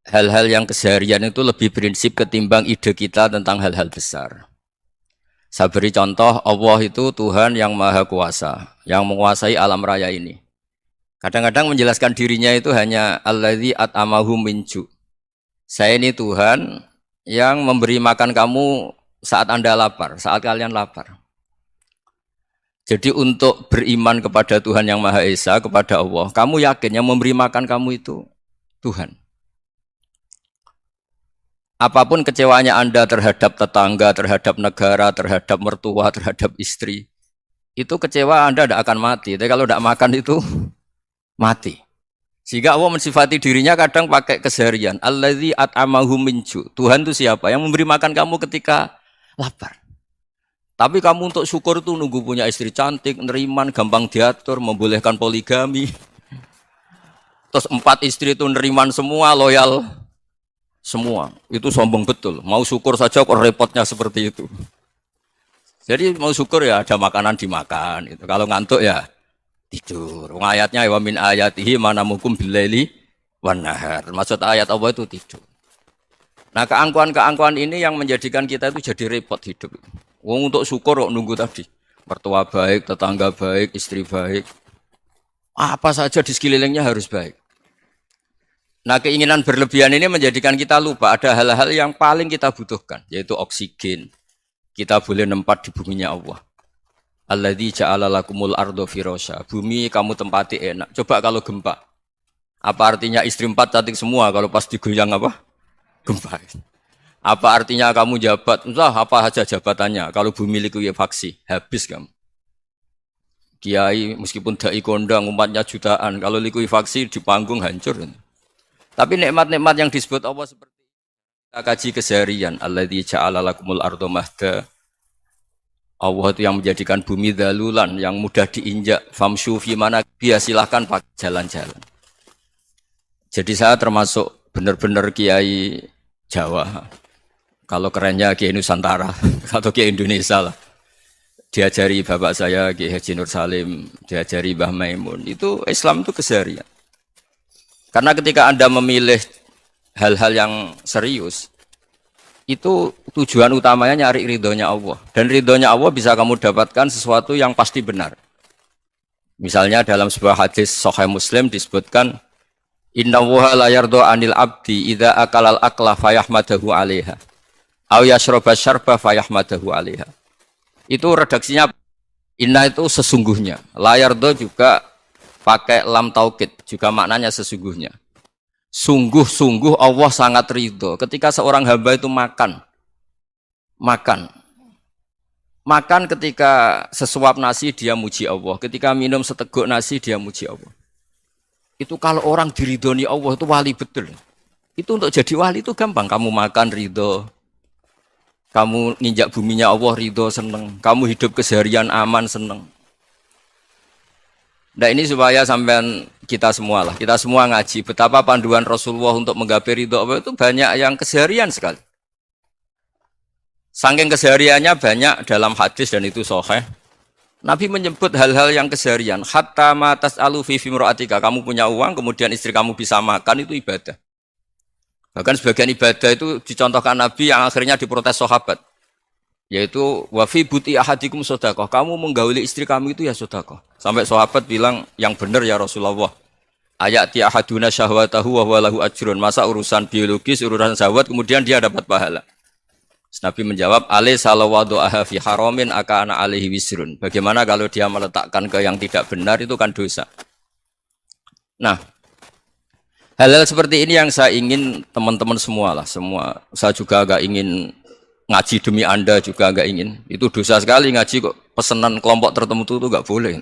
hal-hal yang keseharian itu lebih prinsip ketimbang ide kita tentang hal-hal besar. Saya beri contoh, Allah itu Tuhan yang maha kuasa, yang menguasai alam raya ini. Kadang-kadang menjelaskan dirinya itu hanya alladzi at'amahum min ju'. Saya ini Tuhan yang memberi makan kamu saat Anda lapar, saat kalian lapar. Jadi untuk beriman kepada Tuhan yang Maha Esa, kepada Allah, kamu yakin yang memberi makan kamu itu Tuhan. Apapun kecewanya Anda terhadap tetangga, terhadap negara, terhadap mertua, terhadap istri, itu kecewa Anda tidak akan mati. Tapi kalau tidak makan itu mati. Sehingga Allah mensifati dirinya kadang pakai keseharian. Alladzi at'amahum min ju'. Tuhan itu siapa? Yang memberi makan kamu ketika lapar. Tapi kamu untuk syukur itu nunggu punya istri cantik, neriman, gampang diatur, membolehkan poligami. Terus 4 istri itu neriman semua, loyal semua. Itu sombong betul. Mau syukur saja kok repotnya seperti itu. Jadi mau syukur ya ada makanan dimakan. Itu. Kalau ngantuk ya tidur. Ayatnya wa min ayatihi manamukum billaili wan nahar. Maksud ayat Allah itu tidur. Nah, keangkuhan-keangkuhan ini yang menjadikan kita itu jadi repot hidup. Wong untuk syukur kok nunggu tadi. Mertua baik, tetangga baik, istri baik. Apa saja di sekelilingnya harus baik. Nah, keinginan berlebihan ini menjadikan kita lupa ada hal-hal yang paling kita butuhkan, yaitu oksigen. Kita boleh nempat di buminya Allah. Alladzi ja'ala lakumul ardo firasya. Bumi kamu tempati enak. Coba kalau gempa. Apa artinya istri 4 cantik semua kalau pas digoyang apa? Gempa. Apa artinya kamu jabat? Entah apa saja jabatannya. Kalau bumi likuifaksi, habis kamu. Kiai meskipun dai kondang umatnya jutaan, kalau likuifaksi di panggung hancur. Tapi nikmat-nikmat yang disebut Allah seperti kita kaji keseharian. Alladzi ja'ala lakumul ardo mahda. Allah itu yang menjadikan bumi dalulan, yang mudah diinjak. Famshu fi mana biya, silahkan pakai jalan-jalan. Jadi saya termasuk benar-benar kiai Jawa. Kalau kerennya Kiai Nusantara atau Kiai Indonesia lah. Diajari bapak saya Kiai Haji Nur Salim, diajari Mbah Maimun. Itu Islam itu keseharian. Karena ketika Anda memilih hal-hal yang serius, itu tujuan utamanya nyari ridhonya Allah. Dan ridhonya Allah bisa kamu dapatkan sesuatu yang pasti benar. Misalnya dalam sebuah hadis Sahih Muslim disebutkan, Inna Allaha la yardo anil abdi idza akalal akla fayahmadahu alaiha. Aw yashroba syarba fayahmadahu alaiha. Itu redaksinya inna itu sesungguhnya. Layardo juga pakai lam taukid, juga maknanya sesungguhnya. Sungguh-sungguh Allah sangat ridho ketika seorang hamba itu makan. Makan ketika sesuap nasi dia muji Allah, ketika minum seteguk nasi dia muji Allah. Itu kalau orang diridhoni Allah itu wali betul. Itu untuk jadi wali itu gampang, kamu makan ridho. Kamu nginjak buminya Allah ridho seneng. Kamu hidup keseharian aman seneng. Nah ini supaya sampean kita semua lah. Kita semua ngaji betapa panduan Rasulullah untuk menggapai ridho Allah itu banyak yang keseharian sekali. Saking kesehariannya banyak dalam hadis dan itu sahih. Nabi menyebut hal-hal yang keseharian. Hatta ma tas'alu fi fimra'atika. Kamu punya uang kemudian istri kamu bisa makan itu ibadah. Bahkan sebagian ibadah itu dicontohkan Nabi yang akhirnya diprotes sahabat. Yaitu wafi buti ahadikum sodakoh. Kamu menggauli istri kamu itu ya sodakoh. Sampai sahabat bilang yang benar ya Rasulullah. Ayati ahaduna syahwatahu wa huwa lahu ajrun. Masa urusan biologis, urusan syahwat kemudian dia dapat pahala. Nabi menjawab, alaih salawadu aha fi haramin akana alaihi wisrun. Bagaimana kalau dia meletakkan ke yang tidak benar itu kan dosa. Nah, hal-hal seperti ini yang saya ingin teman-teman semua lah, semua. Saya juga agak ingin ngaji demi Anda juga agak ingin. Itu dosa sekali ngaji kok pesanan kelompok tertentu itu enggak boleh.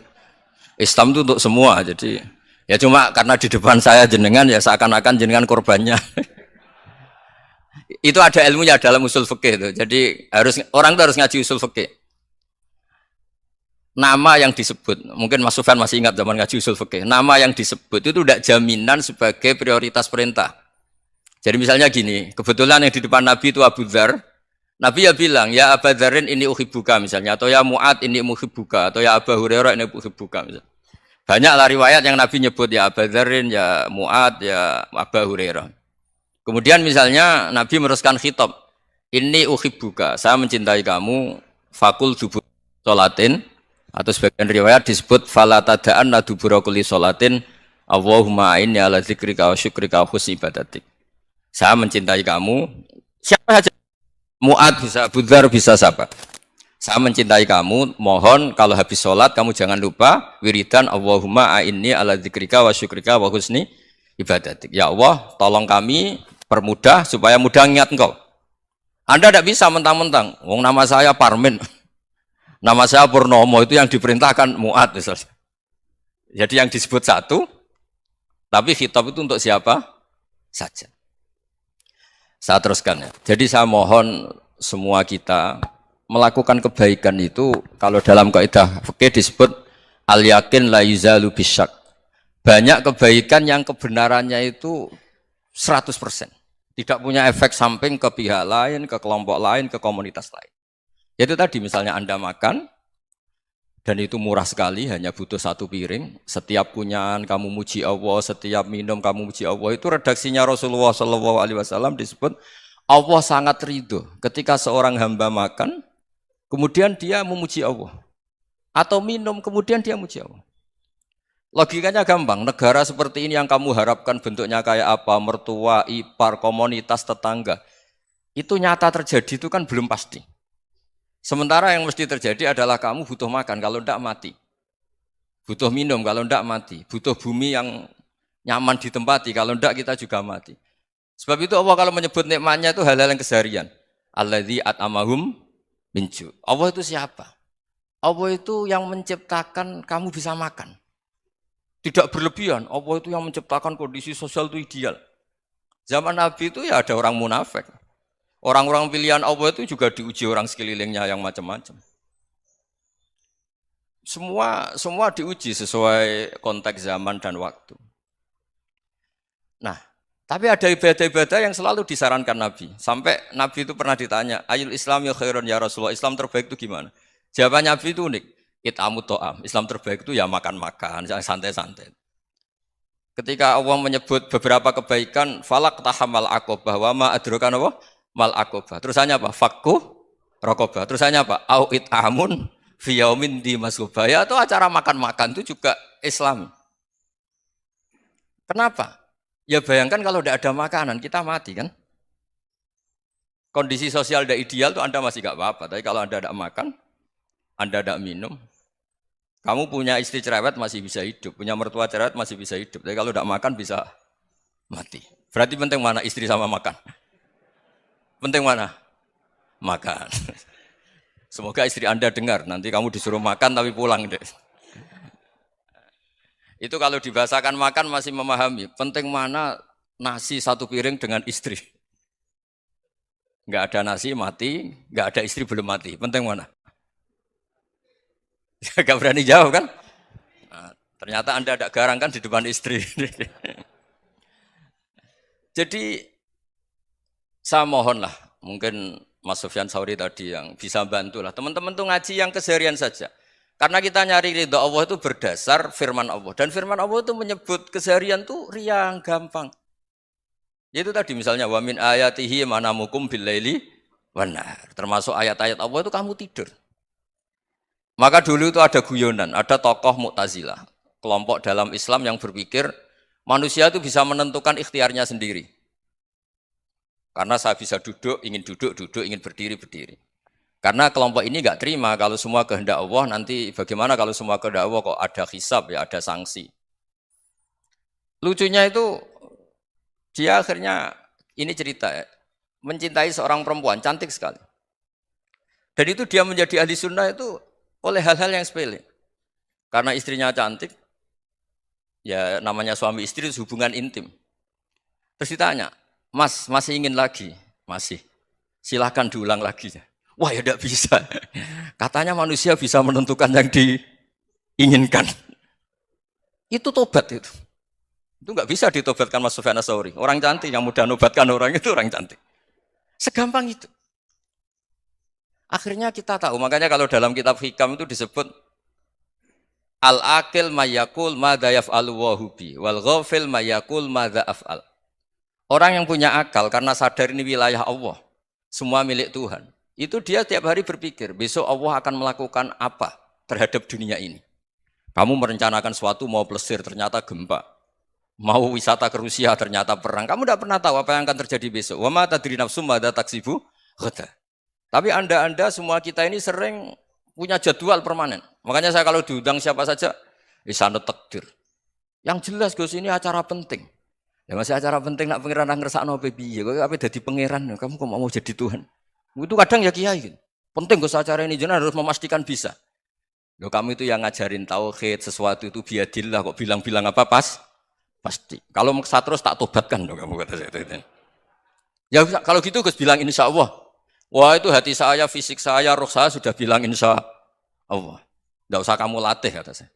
Islam itu untuk semua. Jadi ya cuma karena di depan saya jenengan ya seakan-akan jenengan korbannya. Itu ada ilmunya dalam usul fikih itu. Jadi orang itu harus ngaji usul fikih. Nama yang disebut, mungkin Mas Sufyan masih ingat zaman ngaji usul fikih. Nama yang disebut itu tidak jaminan sebagai prioritas perintah. Jadi misalnya gini, kebetulan yang di depan Nabi itu Abu Dzar. Nabi ya bilang, ya Abu Dzarin ini uhibbuka misalnya, atau ya Mu'ad ini uhibbuka, atau ya Abu Hurairah ini uhibbuka misalnya. Banyaklah riwayat yang Nabi nyebut ya Abu Dzarin, ya Mu'ad, ya Abu Hurairah. Kemudian misalnya Nabi meneruskan khitab, ini uhibbuka, saya mencintai kamu, fakul dubur sholatin, atau sebagian riwayat disebut fala tada'anna dubura kulli sholatin, Allahumma inni ala dzikrika wa syukrika wa husni ibadatik. Saya mencintai kamu, siapa saja, Mu'ad bisa, Budhar bisa, siapa. Saya mencintai kamu, mohon kalau habis sholat kamu jangan lupa wiridan Allahumma inni ala dzikrika wa syukrika wa husni ibadatik. Ya Allah, tolong kami permudah supaya mudah ingat engkau. Anda tidak bisa mentang-mentang, wong nama saya Parmin, nama saya Purnomo, itu yang diperintahkan Mu'ad misalnya. Jadi yang disebut satu, tapi khitab itu untuk siapa saja. Saya teruskan ya. Jadi saya mohon semua kita melakukan kebaikan itu, kalau dalam kaidah fikih disebut al-yakin la yuzalu bisyak. Banyak kebaikan yang kebenarannya itu 100%. Tidak punya efek samping ke pihak lain, ke kelompok lain, ke komunitas lain. Itu tadi misalnya Anda makan, dan itu murah sekali, hanya butuh satu piring. Setiap kunyahan kamu muji Allah, setiap minum kamu muji Allah. Itu redaksinya Rasulullah SAW disebut, Allah sangat ridho ketika seorang hamba makan, kemudian dia memuji Allah. Atau minum, kemudian dia memuji Allah. Logikanya gampang, negara seperti ini yang kamu harapkan bentuknya kayak apa, mertua, ipar, komunitas, tetangga, itu nyata terjadi itu kan belum pasti. Sementara yang mesti terjadi adalah kamu butuh makan, kalau tidak mati. Butuh minum, kalau tidak mati. Butuh bumi yang nyaman ditempati, kalau tidak kita juga mati. Sebab itu Allah kalau menyebut nikmatnya itu hal-hal yang keseharian. Alladzi at'amahum min ju'. Allah itu siapa? Allah itu yang menciptakan kamu bisa makan. Tidak berlebihan, Allah itu yang menciptakan kondisi sosial itu ideal. Zaman Nabi itu ya ada orang munafik. Orang-orang pilihan Allah itu juga diuji orang sekelilingnya yang macam-macam. Semua diuji sesuai konteks zaman dan waktu. Nah, tapi ada ibadah-ibadah yang selalu disarankan Nabi. Sampai Nabi itu pernah ditanya, Ayul Islam ya khairun ya Rasulullah, Islam terbaik itu gimana? Jawaban Nabi itu unik. It'amu to'am. Islam terbaik itu ya makan-makan, santai-santai. Ketika Allah menyebut beberapa kebaikan, falak tahamal akobah, wa ma adrokan apa? Mal akobah. Terusannya apa? Fakku rokobah. Terusannya apa? Au it'amun fiyaumin di masubah. Ya, atau acara makan-makan itu juga Islam. Kenapa? Ya bayangkan kalau tidak ada makanan, kita mati kan? Kondisi sosial tidak ideal itu Anda masih gak apa-apa. Tapi kalau Anda tidak makan, Anda tidak minum, kamu punya istri cerewet masih bisa hidup, punya mertua cerewet masih bisa hidup. Tapi kalau tidak makan bisa mati. Berarti penting mana istri sama makan? Penting mana? Makan. Semoga istri Anda dengar, nanti kamu disuruh makan tapi pulang deh. Itu kalau dibahasakan makan masih memahami. Penting mana nasi satu piring dengan istri. Enggak ada nasi mati, enggak ada istri belum mati. Penting mana? Gak berani jawab kan? Nah, ternyata Anda ada garang kan di depan istri. Jadi saya mohonlah, mungkin Mas Sufyan Sauri tadi yang bisa bantulah. Teman-teman tuh ngaji yang keseharian saja. Karena kita nyari ridha Allah itu berdasar firman Allah. Dan firman Allah itu menyebut keseharian tuh riang, gampang. Itu tadi misalnya wa min ayatihi manamukum billaili wan nahar. Termasuk ayat-ayat Allah itu kamu tidur. Maka dulu itu ada guyonan, ada tokoh Mu'tazilah, kelompok dalam Islam yang berpikir manusia itu bisa menentukan ikhtiarnya sendiri. Karena saya bisa duduk, ingin berdiri, berdiri. Karena kelompok ini enggak terima kalau semua kehendak Allah, nanti bagaimana kalau semua kehendak Allah kok ada hisab, ya ada sanksi. Lucunya itu, dia akhirnya, ini cerita ya, mencintai seorang perempuan, cantik sekali. Dan itu dia menjadi ahli sunnah itu oleh hal-hal yang sepele. Karena istrinya cantik, ya namanya suami istri itu hubungan intim. Terus ditanya, Mas, masih ingin lagi? Masih. Silahkan diulang lagi. Wah ya tidak bisa. Katanya manusia bisa menentukan yang diinginkan. Itu tobat itu. Itu nggak bisa ditobatkan Mas Sufyan Ats-Tsauri. Orang cantik yang mudah nobatkan orang itu orang cantik. Segampang itu. Akhirnya kita tahu, makanya kalau dalam kitab Hikam itu disebut al-aqil mayakul madza yaf'alu wa hubi wal ghafil mayakul madza af'al. Orang yang punya akal karena sadar ini wilayah Allah, semua milik Tuhan. Itu dia tiap hari berpikir, besok Allah akan melakukan apa terhadap dunia ini. Kamu merencanakan suatu mau plesir, ternyata gempa. Mau wisata ke Rusia, ternyata perang. Kamu tidak pernah tahu apa yang akan terjadi besok. Wa ma tadri nafsum madza taksibu ghada. Tapi anda semua kita ini sering punya jadwal permanen. Makanya saya kalau diundang siapa saja, sana takdir. Yang jelas Gus ini acara penting. Ya masih acara penting nak pangeran ngersakno piye? Kok ape dadi pangeran? Kamu kok mau jadi Tuhan? Itu kadang ya kiai gitu. Penting Gus acara ini jenengan harus memastikan bisa. Loh kamu itu yang ngajarin tauhid, sesuatu itu biadillah kok bilang-bilang apa pasti. Kalau maksa terus tak tobatkan loh kamu kata saya itu. Ya kalau gitu Gus bilang insya Allah. Wah itu hati saya, fisik saya, roh saya sudah bilang insya Allah. Tidak usah kamu latih kata saya.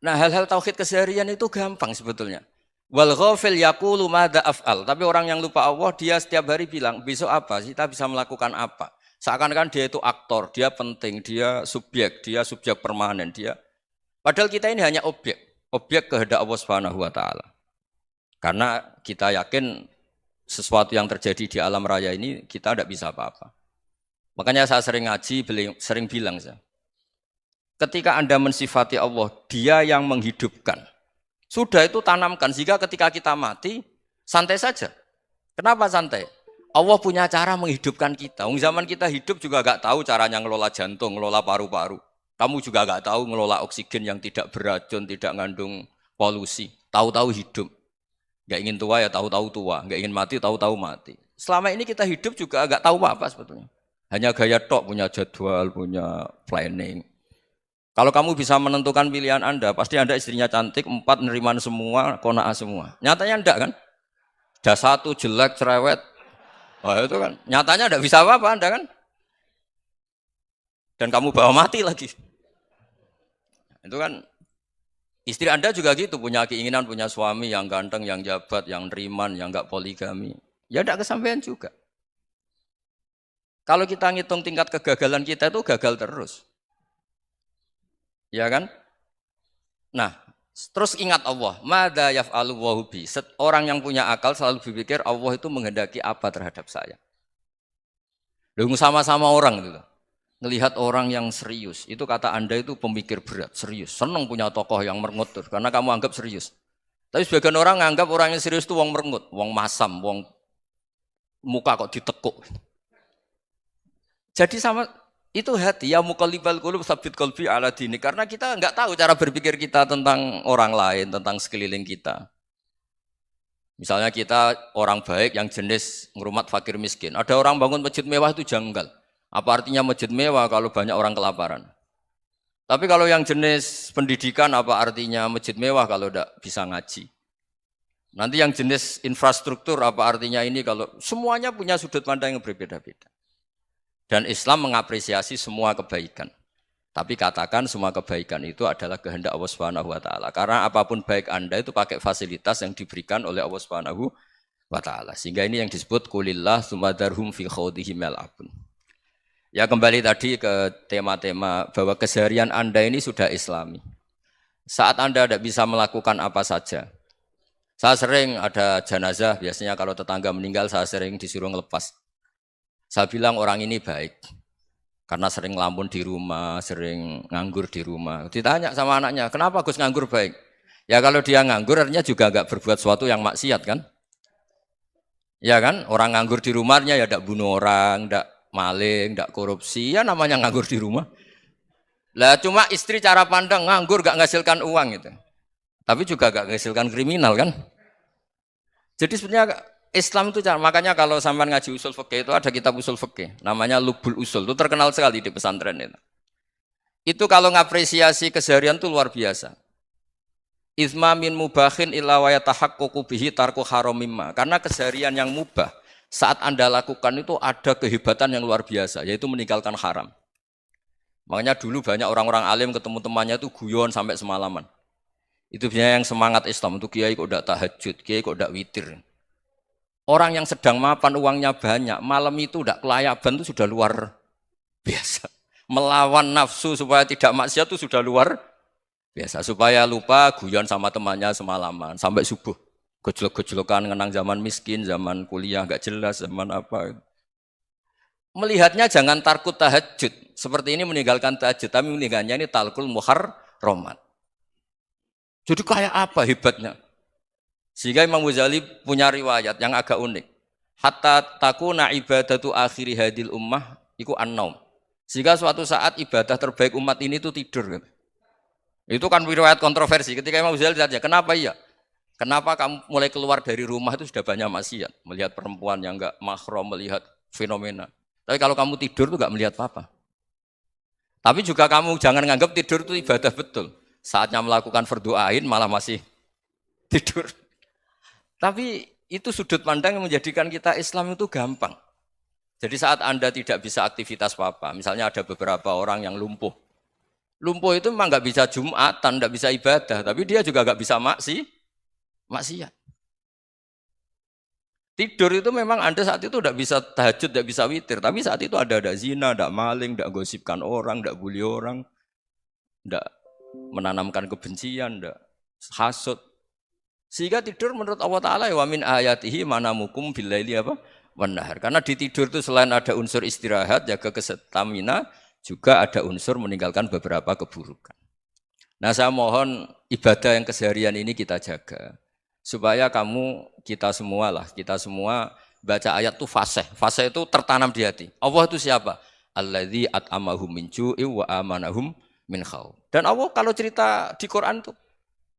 Nah hal-hal tauhid keseharian itu gampang sebetulnya. Wal ghafil yaqulu madza af'al. Tapi orang yang lupa Allah dia setiap hari bilang besok apa? Kita bisa melakukan apa? Seakan-akan dia itu aktor, dia penting, dia subjek permanen, dia. Padahal kita ini hanya objek kehendak Allah Subhanahu wa taala. Karena kita yakin sesuatu yang terjadi di alam raya ini kita tidak bisa apa-apa. Makanya saya sering ngaji, sering bilang saya. Ketika Anda mensifati Allah, dia yang menghidupkan. Sudah itu tanamkan, sehingga ketika kita mati, santai saja. Kenapa santai? Allah punya cara menghidupkan kita. Zaman kita hidup juga gak tahu caranya ngelola jantung, ngelola paru-paru. Kamu juga gak tahu ngelola oksigen yang tidak beracun, tidak mengandung polusi. Tahu-tahu hidup. Gak ingin tua ya tahu-tahu tua, gak ingin mati tahu-tahu mati. Selama ini kita hidup juga gak tahu apa sebetulnya. Hanya gaya tok, punya jadwal, punya planning. Kalau kamu bisa menentukan pilihan Anda, pasti Anda istrinya cantik, 4 neriman semua, kona'ah semua. Nyatanya enggak kan? Ada 1 jelek, cerewet. Wah itu kan, nyatanya enggak bisa apa-apa Anda kan? Dan kamu bawa mati lagi. Itu kan, istri Anda juga gitu, punya keinginan, punya suami yang ganteng, yang jabat, yang neriman, yang enggak poligami. Ya enggak kesampaian juga. Kalau kita ngitung tingkat kegagalan kita itu gagal terus. Ya kan? Nah, terus ingat Allah. Madza yaf'alu wa bi. Orang yang punya akal selalu berpikir Allah itu menghendaki apa terhadap saya. Lalu sama-sama orang itu. Ngelihat orang yang serius. Itu kata Anda itu pemikir berat, serius. Senang punya tokoh yang merengut karena kamu anggap serius. Tapi sebagian orang anggap orang yang serius itu wong merengut, wong masam, wong muka kok ditekuk. Jadi sama itu hati ya muqallibal qulub tsabbit qalbi ala dini karena kita enggak tahu cara berpikir kita tentang orang lain, tentang sekeliling kita. Misalnya kita orang baik yang jenis ngrumat fakir miskin. Ada orang bangun masjid mewah itu janggal. Apa artinya masjid mewah kalau banyak orang kelaparan? Tapi kalau yang jenis pendidikan apa artinya masjid mewah kalau enggak bisa ngaji? Nanti yang jenis infrastruktur apa artinya ini kalau semuanya punya sudut pandang yang berbeda-beda. Dan Islam mengapresiasi semua kebaikan. Tapi katakan semua kebaikan itu adalah kehendak Allah Subhanahu wa taala. Karena apapun baik Anda itu pakai fasilitas yang diberikan oleh Allah Subhanahu wa taala. Sehingga ini yang disebut qulillah tsumadarhum fi khawdihim yal'abun. Ya kembali tadi ke tema-tema bahwa keseharian Anda ini sudah Islami. Saat Anda tidak bisa melakukan apa saja. Saya sering ada jenazah, biasanya kalau tetangga meninggal saya sering disuruh ngelepas. Saya bilang orang ini baik, karena sering ngelamun di rumah, sering nganggur di rumah. Ditanya sama anaknya, kenapa Gus nganggur baik? Ya kalau dia nganggur artinya juga enggak berbuat sesuatu yang maksiat kan? Ya kan, orang nganggur di rumahnya ya enggak bunuh orang, enggak maling, enggak korupsi, ya namanya nganggur di rumah. Lah cuma istri cara pandang nganggur enggak menghasilkan uang gitu. Tapi juga enggak menghasilkan kriminal kan? Jadi sebenarnya Islam itu makanya kalau sampai ngaji usul fikih itu ada kitab usul fikih namanya Lubul Usul itu terkenal sekali di pesantren itu. Itu kalau ngapresiasi keseharian itu luar biasa. Izma min mubahin illa wa yatahaqqaqu bihi tarku haramimma. Karena keseharian yang mubah saat Anda lakukan itu ada kehebatan yang luar biasa yaitu meninggalkan haram. Makanya dulu banyak orang-orang alim ketemu temannya itu guyon sampai semalaman. Itu biasanya yang semangat Islam itu kiai kok ndak tahajud, kiai kok ndak witir. Orang yang sedang mapan uangnya banyak, malam itu tidak kelayaban itu sudah luar biasa. Melawan nafsu supaya tidak maksiat itu sudah luar biasa. Supaya lupa guyon sama temannya semalaman sampai subuh. Gojlok-gojlokan ngenang zaman miskin, zaman kuliah nggak jelas, zaman apa. Melihatnya jangan tarkut tahajud. Seperti ini meninggalkan tahajud, tapi meninggalkannya ini talkul muharramat. Jadi kayak apa hebatnya? Sehingga Imam Ghazali punya riwayat yang agak unik. Hatta takuna ibadatu akhiri hadil ummah iku an-naum. Sehingga suatu saat ibadah terbaik umat ini itu tidur. Itu kan riwayat kontroversi. Ketika Imam Ghazali ditanya, kenapa iya? Kenapa kamu mulai keluar dari rumah itu sudah banyak maksiat? Melihat perempuan yang enggak mahram, melihat fenomena. Tapi kalau kamu tidur itu enggak melihat apa-apa. Tapi juga kamu jangan nganggap tidur itu ibadah betul. Saatnya melakukan fardu ain malah masih tidur. Tapi itu sudut pandang yang menjadikan kita Islam itu gampang. Jadi saat Anda tidak bisa aktivitas apa-apa, misalnya ada beberapa orang yang lumpuh. Lumpuh itu memang nggak bisa Jumatan, nggak bisa ibadah, tapi dia juga nggak bisa maksiat. Tidur itu memang Anda saat itu tidak bisa tahajud, tidak bisa witir, tapi saat itu ada zina, tidak maling, tidak gosipkan orang, tidak bully orang, tidak menanamkan kebencian, tidak hasut. Sehingga tidur menurut Allah Ta'ala wa min ayatihi manamukum billaili apa? Wanahar. Karena di tidur itu selain ada unsur istirahat, jaga kestamina, juga ada unsur meninggalkan beberapa keburukan. Nah saya mohon ibadah yang keseharian ini kita jaga. Supaya kita semua baca ayat itu fasih. Fasih itu tertanam di hati. Allah itu siapa? Alladzi at'amahum min ju'i wa amanahum min khauf. Dan Allah kalau cerita di Quran itu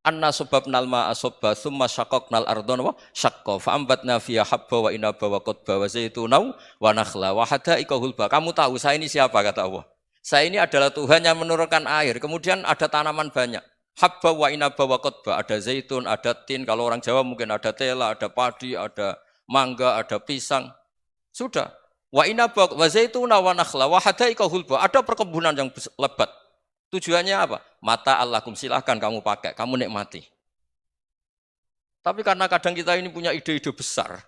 anna sababnal ma'a sabba tsumma syaqaqnal ardha wa syaqqa fa ambatna fiha habba wa inaba wa qadba wa zaituna wa nakhla wa hadaika hulba. Kamu tahu saya ini siapa kata Allah? Saya ini adalah Tuhan yang menurunkan air, kemudian ada tanaman banyak. Habba wa inaba wa qadba, ada zaitun, ada tin, kalau orang Jawa mungkin ada tela, ada padi, ada mangga, ada pisang. Sudah. Wa inaba wa zaituna wa nakhla wa hadaika hulba, ada perkebunan yang lebat. Tujuannya apa? Mata Allahkum, silahkan kamu pakai, kamu nikmati. Tapi karena kadang kita ini punya ide-ide besar.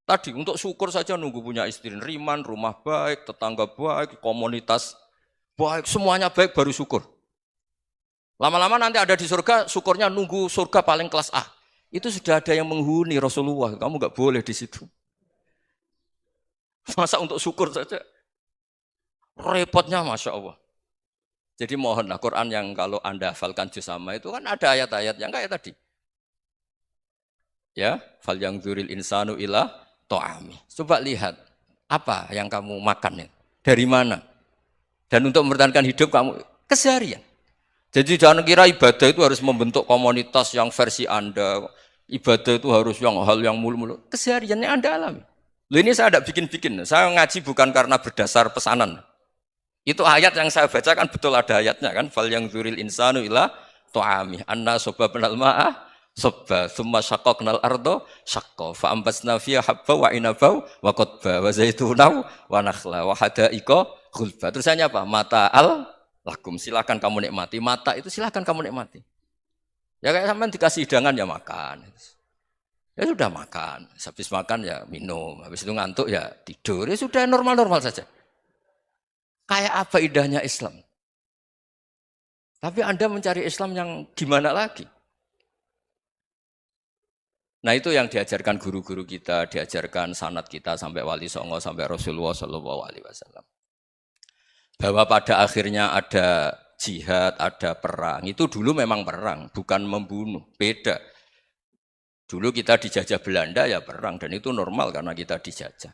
Tadi untuk syukur saja nunggu punya istri riman, rumah baik, tetangga baik, komunitas baik, semuanya baik baru syukur. Lama-lama nanti ada di surga, syukurnya nunggu surga paling kelas A. Itu sudah ada yang menghuni Rasulullah, kamu nggak boleh di situ. Masa untuk syukur saja? Repotnya Masya Allah. Jadi mohonlah Quran yang kalau Anda hafalkan juz sama itu kan ada ayat-ayat yang kayak tadi. Ya, fal yang dzuril insanu ila ta'ami. Coba lihat apa yang kamu makan ya? Dari mana? Dan untuk mempertahankan hidup kamu keseharian. Jadi jangan kira ibadah itu harus membentuk komunitas yang versi Anda. Ibadah itu harus hal yang mulu-mulu. Kesehariannya Anda alami. Loh ini saya tidak bikin-bikin. Saya ngaji bukan karena berdasar pesanan. Itu ayat yang saya baca kan betul ada ayatnya kan. Fal yang dzuril insanu ila ta'ami. Anna sababnal ma'a sabba tsumma syaqaqnal arda syaqqa fa ambasna fiha habba wa inaba wa qadba wa zaituna wa nakhla wa hadaika ghulba. Terusannya apa? Mata'al lakum, silakan kamu nikmati. Mata itu silakan kamu nikmati. Ya kayak sampean dikasih hidangan ya makan. Ya sudah makan. Habis makan ya minum. Habis itu ngantuk ya tidur. Ya sudah normal-normal saja. Kayak apa indahnya Islam? Tapi Anda mencari Islam yang gimana lagi? Nah itu yang diajarkan guru-guru kita, diajarkan sanad kita sampai Wali Songo, sampai Rasulullah SAW. Bahwa pada akhirnya ada jihad, ada perang. Itu dulu memang perang, bukan membunuh. Beda. Dulu kita dijajah Belanda ya perang, dan itu normal karena kita dijajah.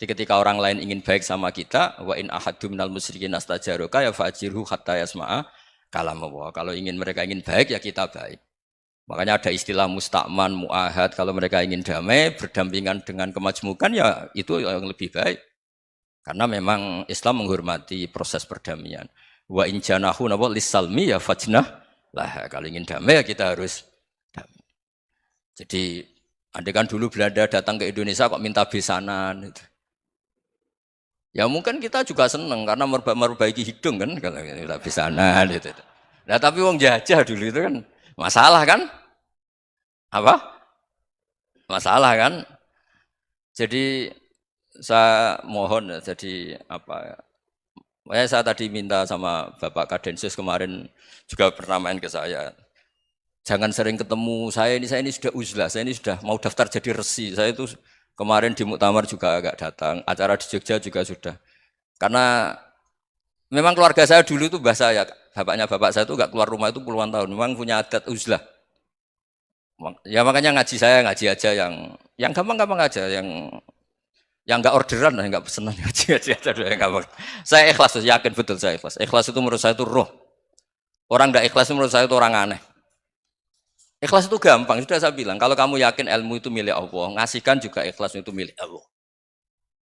Jadi ketika orang lain ingin baik sama kita, wa in ahadum minal musyrikin astajaroka ya fajirhu hatta yasma'a kalam Allah. Kalau mereka ingin baik ya kita baik. Makanya ada istilah musta'man, mu'ahad. Kalau mereka ingin damai, berdampingan dengan kemajmukan ya itu yang lebih baik. Karena memang Islam menghormati proses perdamaian. Wa in janahu nawa lisalmi ya fajnah lah. Kalau ingin damai ya kita harus damai. Jadi andai kan dulu Belanda datang ke Indonesia kok minta besanan gitu. Ya mungkin kita juga senang karena memperbaiki hidung kan kalau kita besanan gitu. Nah tapi wong jajah dulu itu kan masalah kan? Apa? Masalah kan? Jadi saya mohon jadi apa ya? Saya tadi minta sama Bapak Kadensus kemarin juga pernah main ke saya. Jangan sering ketemu. Saya ini sudah uzlah, saya ini sudah mau daftar jadi resi. Saya itu kemarin di muktamar juga agak datang, acara di Jogja juga sudah. Karena memang keluarga saya dulu itu bahasa ya, bapaknya bapak saya itu nggak keluar rumah itu puluhan tahun. Memang punya adat uzlah. Ya makanya ngaji saya ngaji aja yang gampang-gampang aja, yang nggak orderan, yang nggak pesenan ngaji aja dulu yang gampang. Saya ikhlas, yakin betul saya ikhlas. Ikhlas itu menurut saya itu roh. Orang nggak ikhlas menurut saya itu orang aneh. Ikhlas itu gampang, sudah saya bilang. Kalau kamu yakin ilmu itu milik Allah, ngasihkan juga ikhlas itu milik Allah.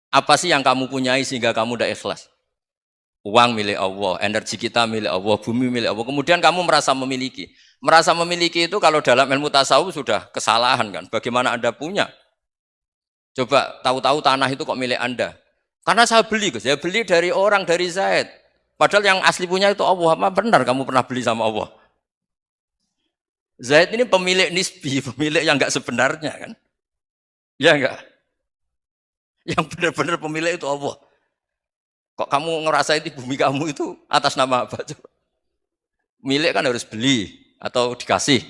Apa sih yang kamu punyai sehingga kamu udah ikhlas? Uang milik Allah, energi kita milik Allah, bumi milik Allah. Kemudian kamu merasa memiliki. Merasa memiliki itu kalau dalam ilmu tasawuf sudah kesalahan kan. Bagaimana Anda punya? Coba tahu-tahu tanah itu kok milik Anda. Karena saya beli, Gus. Saya beli dari orang, dari Zaid. Padahal yang asli punya itu Allah. Apa benar kamu pernah beli sama Allah? Zaid ini pemilik nisbi, pemilik yang enggak sebenarnya kan? Ya enggak? Yang benar-benar pemilik itu Allah. Kok kamu ngerasa itu bumi kamu itu atas nama apa? Coba. Milik kan harus beli atau dikasih.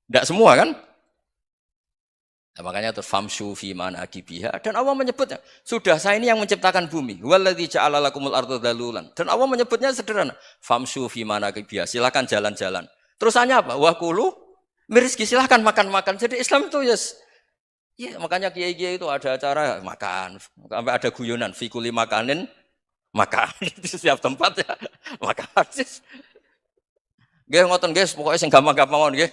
Enggak semua kan? Nah, makanya terus famshu fi manakibiha dan Allah menyebutnya sudah saya ini yang menciptakan bumi waladzi ja'ala lakumul arda dalulan dan Allah menyebutnya sederhana famshu fi manakibiha silakan jalan-jalan terusannya apa wakulu mirizki silakan makan-makan jadi Islam itu yes ya makanya kiai-kiai itu ada acara makan sampai ada guyonan fi kulli makanin makan di setiap tempat ya makan nggih ngoten nggih pokoke sing gampang-gampang nggih